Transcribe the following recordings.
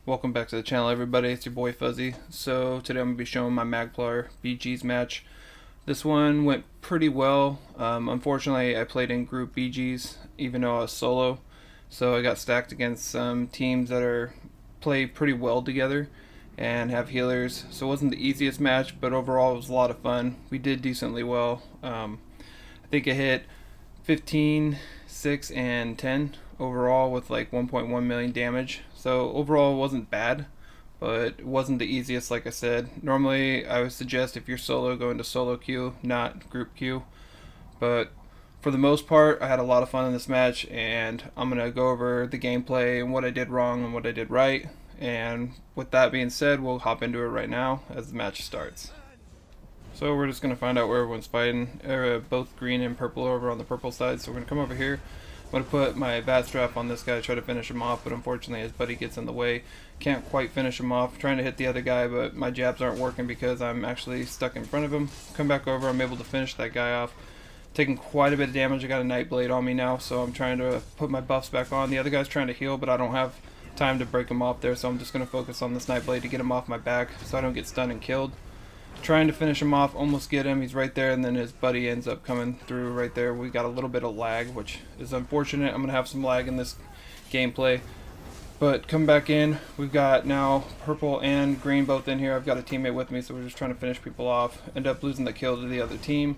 Welcome back to the channel, everybody. It's your boy Fuzzy. So today I'm going to be showing my Magplar BG's match. This one went pretty well. Unfortunately, I played in group BG's even though I was solo. So I got stacked against some teams that play pretty well together and have healers. So it wasn't the easiest match, but overall it was a lot of fun. We did decently well. I think I hit 15, 6, and 10 overall with like 1.1 million damage. So overall it wasn't bad, but it wasn't the easiest, like I said. Normally I would suggest if you're solo, go into solo queue, not group queue. But for the most part, I had a lot of fun in this match, and I'm going to go over the gameplay and what I did wrong and what I did right. And with that being said, we'll hop into it right now as the match starts. So we're just going to find out where everyone's fighting. Both green and purple over on the purple side. So we're going to come over here. I'm going to put my bat strap on this guy, try to finish him off, but unfortunately his buddy gets in the way. Can't quite finish him off. Trying to hit the other guy, but my jabs aren't working because I'm actually stuck in front of him. Come back over, I'm able to finish that guy off. Taking quite a bit of damage. I got a Nightblade on me now, so I'm trying to put my buffs back on. The other guy's trying to heal, but I don't have time to break him off there, so I'm just going to focus on this Nightblade to get him off my back so I don't get stunned and killed. Trying to finish him off, almost get him, he's right there, and then his buddy ends up coming through right there. We got a little bit of lag, which is unfortunate. I'm going to have some lag in this gameplay. But come back in, we've got now purple and green both in here. I've got a teammate with me, so we're just trying to finish people off. End up losing the kill to the other team.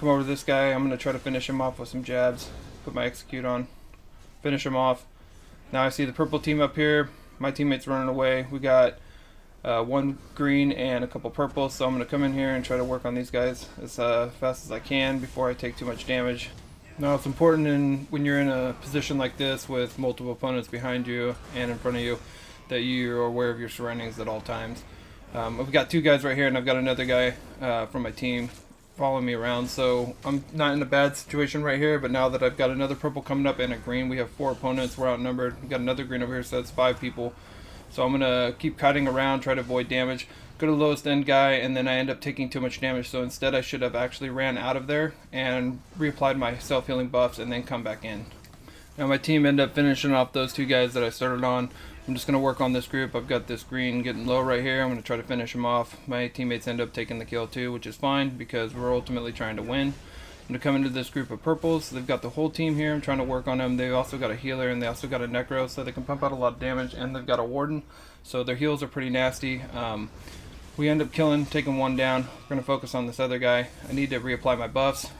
Come over to this guy, I'm going to try to finish him off with some jabs. Put my execute on, finish him off. Now I see the purple team up here. My teammate's running away. We got one green and a couple purple, so I'm going to come in here and try to work on these guys as fast as I can before I take too much damage. Now it's important when you're in a position like this with multiple opponents behind you and in front of you that you're aware of your surroundings at all times. I've got two guys right here, and I've got another guy from my team following me around, so I'm not in a bad situation right here. But now that I've got another purple coming up and a green, we have 4 opponents, we're outnumbered. We've got another green over here, so that's 5 people. So I'm going to keep kiting around, try to avoid damage, go to the lowest end guy, and then I end up taking too much damage. So instead I should have actually ran out of there and reapplied my self-healing buffs and then come back in. Now my team ended up finishing off those 2 guys that I started on. I'm just going to work on this group. I've got this green getting low right here. I'm going to try to finish him off. My teammates end up taking the kill too, which is fine because we're ultimately trying to win. I'm going to come into this group of purples. They've got the whole team here. I'm trying to work on them. They've also got a healer, and they also got a necro, so they can pump out a lot of damage, and they've got a warden, so their heals are pretty nasty. We end up taking one down. We're going to focus on this other guy. I need to reapply my buffs. I'm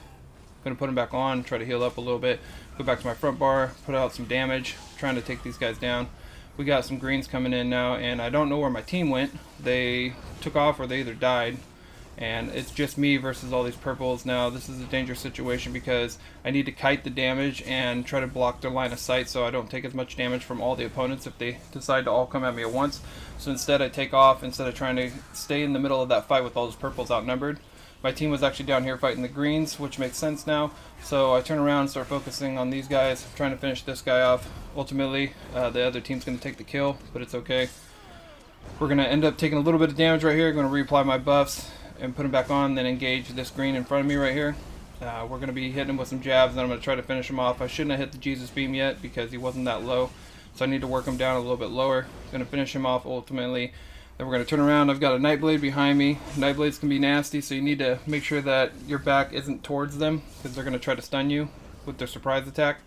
going to put him back on, try to heal up a little bit, go back to my front bar, put out some damage, trying to take these guys down. We got some greens coming in now, and I don't know where my team went. They took off or they either died. And it's just me versus all these purples. Now this is a dangerous situation because I need to kite the damage and try to block their line of sight so I don't take as much damage from all the opponents if they decide to all come at me at once. So instead I take off instead of trying to stay in the middle of that fight with all those purples outnumbered. My team was actually down here fighting the greens, which makes sense now. So I turn around and start focusing on these guys, trying to finish this guy off. Ultimately, the other team's going to take the kill, but it's okay. We're going to end up taking a little bit of damage right here. Going to reapply my buffs and put him back on, then engage this green in front of me right here. We're going to be hitting him with some jabs, and I'm going to try to finish him off. I shouldn't have hit the Jesus beam yet because he wasn't that low, so I need to work him down a little bit lower. Going to finish him off ultimately. Then we're going to turn around. I've got a Nightblade behind me. Nightblades can be nasty, so you need to make sure that your back isn't towards them because they're going to try to stun you with their surprise attack.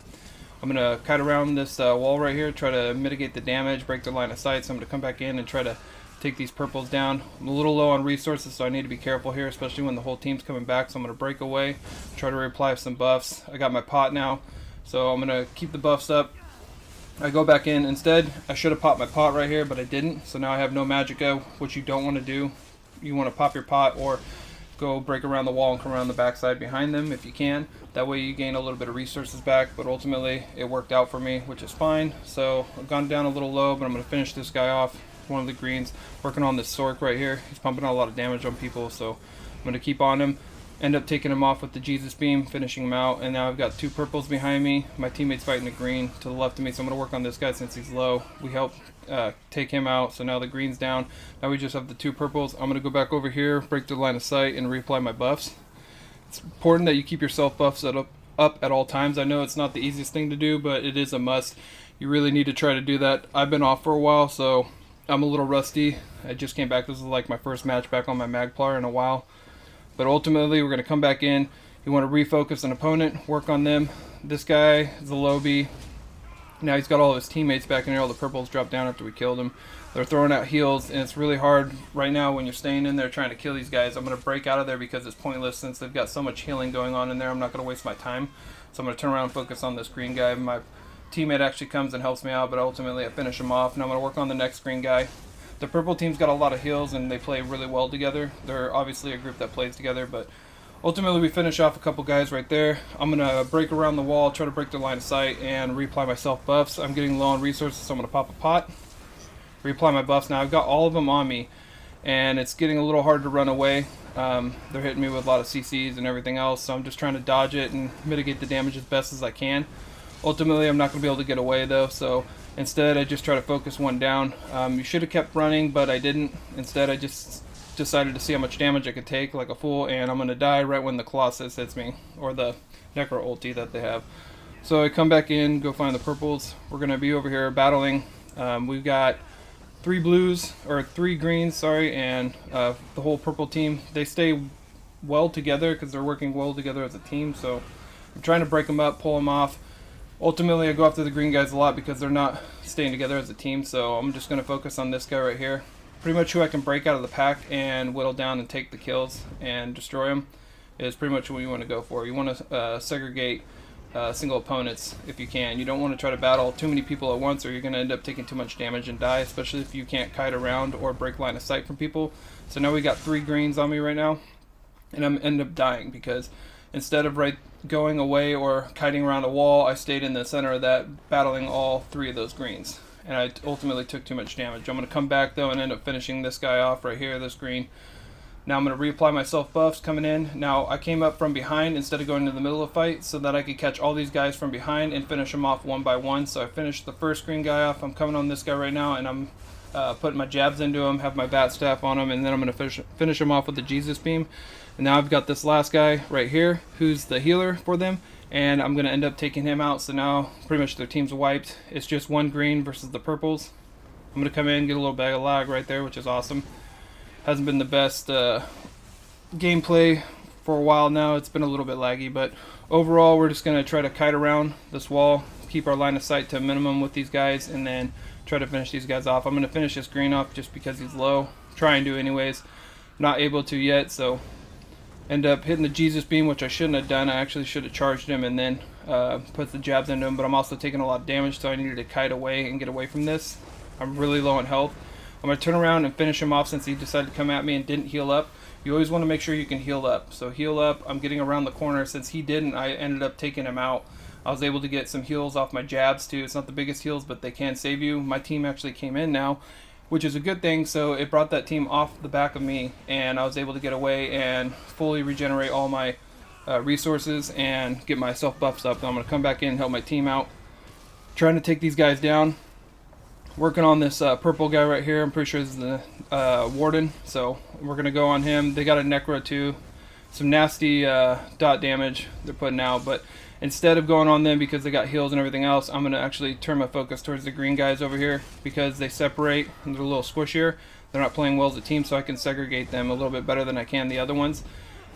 I'm going to kite around this wall right here, try to mitigate the damage, break their line of sight, so I'm going to come back in and try to take these purples down. I'm a little low on resources, so I need to be careful here, especially when the whole team's coming back. So I'm going to break away, try to reapply some buffs. I got my pot now, so I'm going to keep the buffs up. I go back in. Instead, I should have popped my pot right here, but I didn't. So now I have no Magicka, which you don't want to do. You want to pop your pot or go break around the wall and come around the backside behind them if you can. That way you gain a little bit of resources back, but ultimately it worked out for me, which is fine. So I've gone down a little low, but I'm going to finish this guy off. One of the greens, working on this Sork right here. He's pumping out a lot of damage on people, so I'm going to keep on him. End up taking him off with the Jesus beam, finishing him out, and now I've got 2 purples behind me. My teammate's fighting the green to the left of me, so I'm going to work on this guy since he's low. We help take him out, so now the green's down. Now we just have the 2 purples. I'm going to go back over here, break the line of sight, and reapply my buffs. It's important that you keep your self buffs up at all times. I know it's not the easiest thing to do, but it is a must. You really need to try to do that. I've been off for a while, so I'm a little rusty. I just came back. This is like my first match back on my Magplar in a while. But ultimately, we're going to come back in. You want to refocus an opponent, work on them. This guy is a lobby. Now he's got all of his teammates back in here. All the purples dropped down after we killed him. They're throwing out heals, and it's really hard right now when you're staying in there trying to kill these guys. I'm going to break out of there because it's pointless since they've got so much healing going on in there. I'm not going to waste my time. So I'm going to turn around and focus on this green guy. My teammate actually comes and helps me out, but ultimately I finish him off. Now I'm going to work on the next green guy. The purple team's got a lot of heals, and they play really well together. They're obviously a group that plays together, but ultimately we finish off a couple guys right there. I'm going to break around the wall, try to break their line of sight, and reapply my self buffs. I'm getting low on resources, so I'm going to pop a pot. Reapply my buffs. Now I've got all of them on me, and it's getting a little hard to run away. They're hitting me with a lot of CCs and everything else, so I'm just trying to dodge it and mitigate the damage as best as I can. Ultimately, I'm not going to be able to get away though, so instead I just try to focus one down. You should have kept running, but I didn't. Instead, I just decided to see how much damage I could take like a fool, and I'm going to die right when the Colossus hits me, or the Necro ulti that they have. So I come back in, go find the purples. We're going to be over here battling. We've got three greens, and the whole purple team. They stay well together because they're working well together as a team, so I'm trying to break them up, pull them off. Ultimately, I go after the green guys a lot because they're not staying together as a team, so I'm just going to focus on this guy right here. Pretty much who I can break out of the pack and whittle down and take the kills and destroy them is pretty much what you want to go for. You want to segregate single opponents if you can. You don't want to try to battle too many people at once, or you're going to end up taking too much damage and die, especially if you can't kite around or break line of sight from people. So now we got 3 greens on me right now, and I'm end up dying because instead of going away or kiting around a wall, I stayed in the center of that, battling all 3 of those greens, and I ultimately took too much damage. I'm going to come back though and end up finishing this guy off right here, this green. Now I'm going to reapply my self buffs coming in. Now I came up from behind instead of going to the middle of the fight so that I could catch all these guys from behind and finish them off one by one. So I finished the first green guy off. I'm coming on this guy right now, and I'm putting my jabs into him, have my bat staff on him, and then I'm going to finish him off with the Jesus beam. And now I've got this last guy right here who's the healer for them, and I'm going to end up taking him out. So now pretty much their team's wiped. It's just one green versus the purples. I'm going to come in, get a little bag of lag right there, which is awesome. Hasn't been the best gameplay for a while now. It's been a little bit laggy, but overall we're just going to try to kite around this wall, keep our line of sight to a minimum with these guys, and then try to finish these guys off. I'm going to finish this green off just because he's low. Try and do anyways. Not able to yet, so end up hitting the Jesus beam, which I shouldn't have done. I actually should have charged him and then put the jabs into him, but I'm also taking a lot of damage, so I needed to kite away and get away from this. I'm really low on health. I'm going to turn around and finish him off since he decided to come at me and didn't heal up. You always want to make sure you can heal up. So heal up. I'm getting around the corner. Since he didn't, I ended up taking him out. I was able to get some heals off my jabs too. It's not the biggest heals, but they can save you. My team actually came in now, which is a good thing. So it brought that team off the back of me, and I was able to get away and fully regenerate all my resources and get my self buffs up. And I'm going to come back in and help my team out, trying to take these guys down. Working on this purple guy right here. I'm pretty sure this is the Warden, so we're going to go on him. They got a Necro too. Some nasty dot damage they're putting out, but instead of going on them because they got heals and everything else, I'm going to actually turn my focus towards the green guys over here because they separate and they're a little squishier. They're not playing well as a team, so I can segregate them a little bit better than I can the other ones.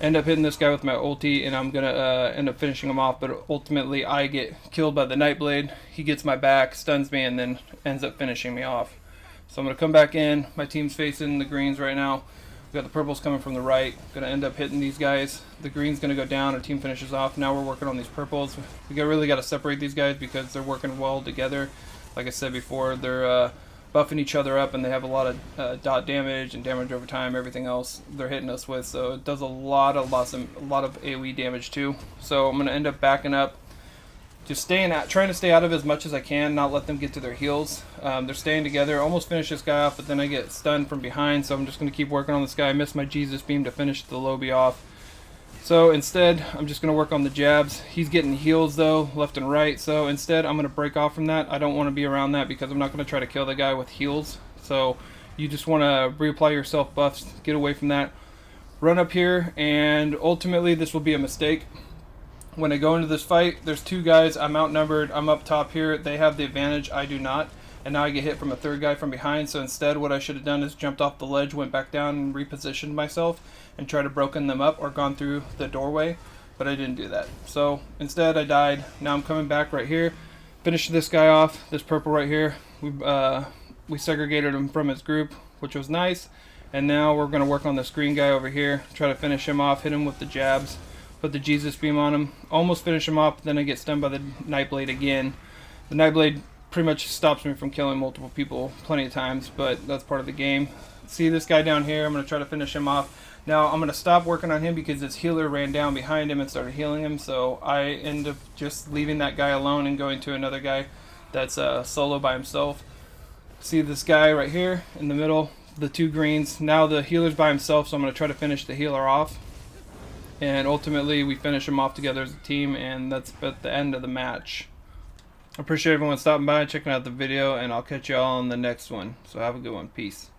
End up hitting this guy with my ulti, and I'm gonna end up finishing him off, but ultimately I get killed by the Nightblade. He gets my back, stuns me, and then ends up finishing me off. So I'm gonna come back in. My team's facing the greens right now. We got the purples coming from the right. Gonna end up hitting these guys. The green's gonna go down. Our team finishes off. Now we're working on these purples. We really got to separate these guys because they're working well together. Like I said before, they're buffing each other up, and they have a lot of dot damage and damage over time, everything else they're hitting us with, so it does a lot of AoE damage too. So I'm going to end up backing up, just trying to stay out of as much as I can, not let them get to their heals. They're staying together. Almost finish this guy off, but then I get stunned from behind, so I'm just going to keep working on this guy. I missed my Jesus beam to finish the lobby off. So instead, I'm just going to work on the jabs. He's getting heals though, left and right. So instead, I'm going to break off from that. I don't want to be around that because I'm not going to try to kill the guy with heals. So you just want to reapply your self buffs, get away from that. Run up here, and ultimately this will be a mistake. When I go into this fight, there's 2 guys. I'm outnumbered. I'm up top here. They have the advantage. I do not. and now I get hit from a third guy from behind. So instead, what I should have done is jumped off the ledge, went back down and repositioned myself and tried to broken them up or gone through the doorway, but I didn't do that. So instead I died. Now I'm coming back right here, finished this guy off, this purple right here. We segregated him from his group, which was nice. And now we're going to work on this green guy over here, try to finish him off, hit him with the jabs, put the Jesus beam on him, almost finish him off, then I get stunned by the Nightblade again. The Nightblade pretty much stops me from killing multiple people plenty of times, but that's part of the game. See this guy down here, I'm going to try to finish him off. Now I'm going to stop working on him because his healer ran down behind him and started healing him, so I end up just leaving that guy alone and going to another guy that's solo by himself. See this guy right here in the middle, the two greens. Now the healer's by himself, so I'm going to try to finish the healer off. And ultimately we finish him off together as a team, and that's at the end of the match. I appreciate everyone stopping by and checking out the video, and I'll catch you all on the next one. So have a good one. Peace.